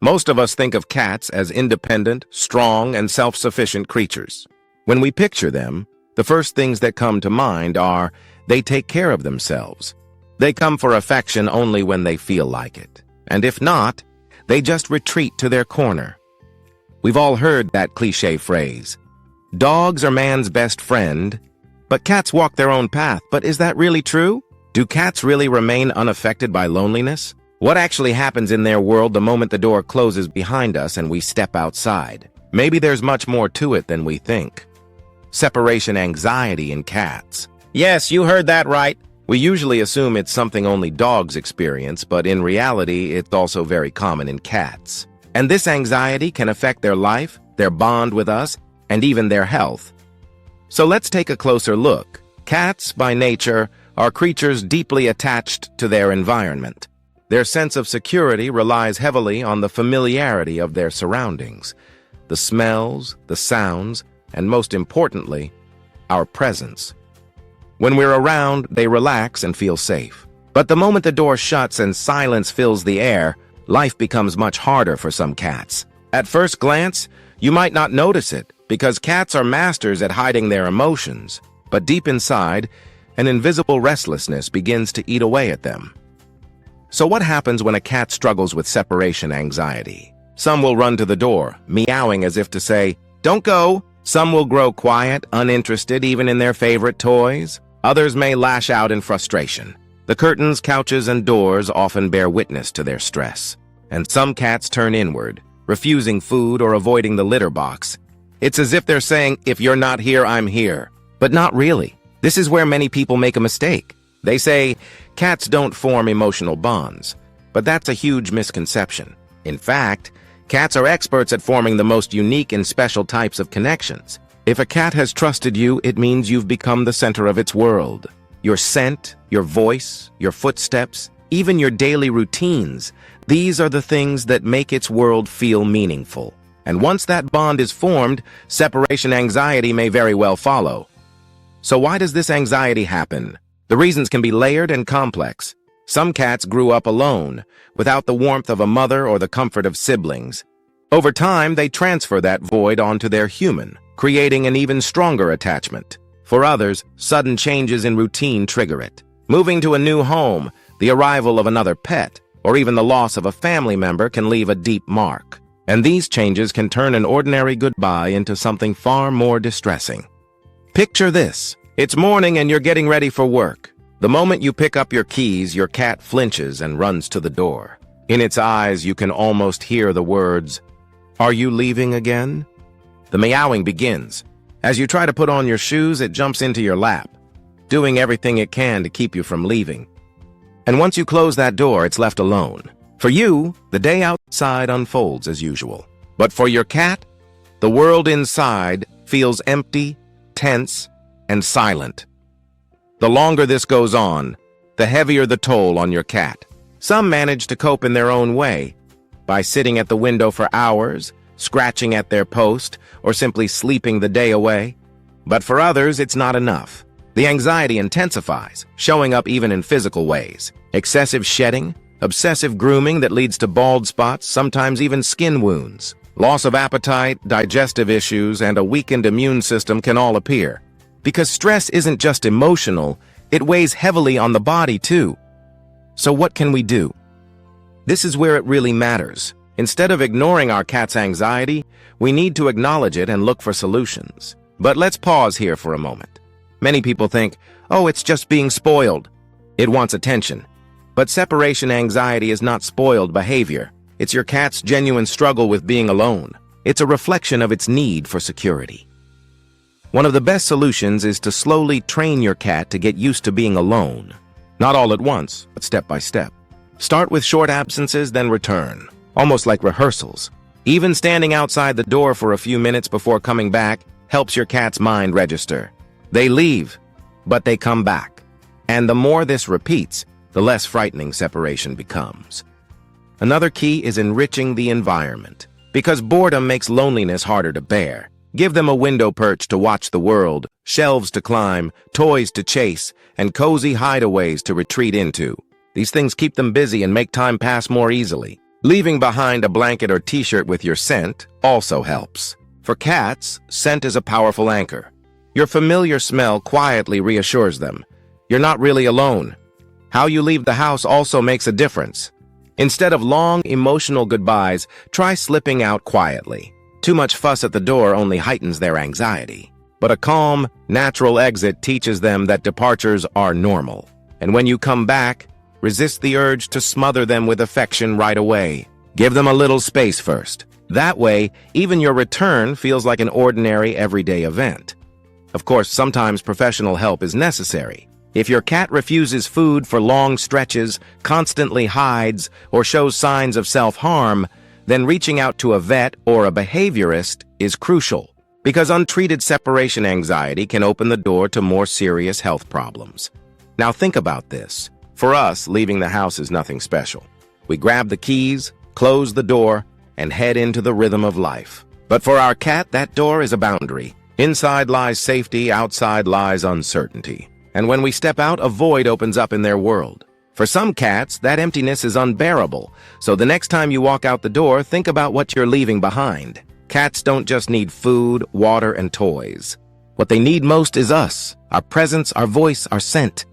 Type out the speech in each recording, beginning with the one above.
Most of us think of cats as independent, strong, and self-sufficient creatures. When we picture them, the first things that come to mind are they take care of themselves. They come for affection only when they feel like it. And if not, they just retreat to their corner. We've all heard that cliché phrase, dogs are man's best friend, but cats walk their own path. But is that really true? Do cats really remain unaffected by loneliness? What actually happens in their world the moment the door closes behind us and we step outside? Maybe there's much more to it than we think. Separation anxiety in cats. Yes, you heard that right. We usually assume it's something only dogs experience, but in reality, it's also very common in cats. And this anxiety can affect their life, their bond with us, and even their health. So let's take a closer look. Cats, by nature, are creatures deeply attached to their environment. Their sense of security relies heavily on the familiarity of their surroundings, the smells, the sounds, and most importantly, our presence. When we're around, they relax and feel safe. But the moment the door shuts and silence fills the air, life becomes much harder for some cats. At first glance, you might not notice it, because cats are masters at hiding their emotions. But deep inside, an invisible restlessness begins to eat away at them. So what happens when a cat struggles with separation anxiety? Some will run to the door, meowing as if to say, "Don't go." Some will grow quiet, uninterested even in their favorite toys. Others may lash out in frustration. The curtains, couches, and doors often bear witness to their stress. And some cats turn inward, refusing food or avoiding the litter box. It's as if they're saying, "If you're not here, I'm here." But not really. This is where many people make a mistake. They say, cats don't form emotional bonds. But that's a huge misconception. In fact, cats are experts at forming the most unique and special types of connections. If a cat has trusted you, it means you've become the center of its world. Your scent, your voice, your footsteps, even your daily routines, these are the things that make its world feel meaningful. And once that bond is formed, separation anxiety may very well follow. So why does this anxiety happen? The reasons can be layered and complex. Some cats grew up alone, without the warmth of a mother or the comfort of siblings. Over time, they transfer that void onto their human, creating an even stronger attachment. For others, sudden changes in routine trigger it. Moving to a new home, the arrival of another pet, or even the loss of a family member can leave a deep mark. And these changes can turn an ordinary goodbye into something far more distressing. Picture this. It's morning and you're getting ready for work. The moment you pick up your keys, your cat flinches and runs to the door. In its eyes, you can almost hear the words, "Are you leaving again?" The meowing begins. As you try to put on your shoes, it jumps into your lap, doing everything it can to keep you from leaving. And once you close that door, it's left alone. For you, the day outside unfolds as usual. But for your cat, the world inside feels empty, tense, and silent. The longer this goes on, the heavier the toll on your cat. Some manage to cope in their own way, by sitting at the window for hours, scratching at their post, or simply sleeping the day away. But for others, it's not enough. The anxiety intensifies, showing up even in physical ways. Excessive shedding, obsessive grooming that leads to bald spots, sometimes even skin wounds. Loss of appetite, digestive issues, and a weakened immune system can all appear. Because stress isn't just emotional, it weighs heavily on the body too. So what can we do? This is where it really matters. Instead of ignoring our cat's anxiety, we need to acknowledge it and look for solutions. But let's pause here for a moment. Many people think, oh, it's just being spoiled. It wants attention. But separation anxiety is not spoiled behavior. It's your cat's genuine struggle with being alone. It's a reflection of its need for security. One of the best solutions is to slowly train your cat to get used to being alone. Not all at once, but step by step. Start with short absences, then return, almost like rehearsals. Even standing outside the door for a few minutes before coming back helps your cat's mind register. They leave, but they come back. And the more this repeats, the less frightening separation becomes. Another key is enriching the environment, because boredom makes loneliness harder to bear. Give them a window perch to watch the world, shelves to climb, toys to chase, and cozy hideaways to retreat into. These things keep them busy and make time pass more easily. Leaving behind a blanket or t-shirt with your scent also helps. For cats, scent is a powerful anchor. Your familiar smell quietly reassures them. You're not really alone. How you leave the house also makes a difference. Instead of long, emotional goodbyes, try slipping out quietly. Too much fuss at the door only heightens their anxiety. But a calm, natural exit teaches them that departures are normal. And when you come back, resist the urge to smother them with affection right away. Give them a little space first. That way, even your return feels like an ordinary, everyday event. Of course, sometimes professional help is necessary. If your cat refuses food for long stretches, constantly hides, or shows signs of self-harm, then reaching out to a vet or a behaviorist is crucial, because untreated separation anxiety can open the door to more serious health problems. Now think about this. For us, leaving the house is nothing special. We grab the keys, close the door, and head into the rhythm of life. But for our cat, that door is a boundary. Inside lies safety, outside lies uncertainty. And when we step out, a void opens up in their world. For some cats, that emptiness is unbearable, so the next time you walk out the door, think about what you're leaving behind. Cats don't just need food, water, and toys. What they need most is us, our presence, our voice, our scent.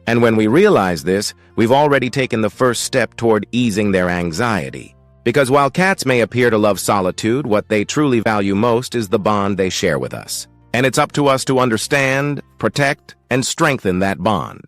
And when we realize this, we've already taken the first step toward easing their anxiety. Because while cats may appear to love solitude, what they truly value most is the bond they share with us. And it's up to us to understand, protect, and strengthen that bond.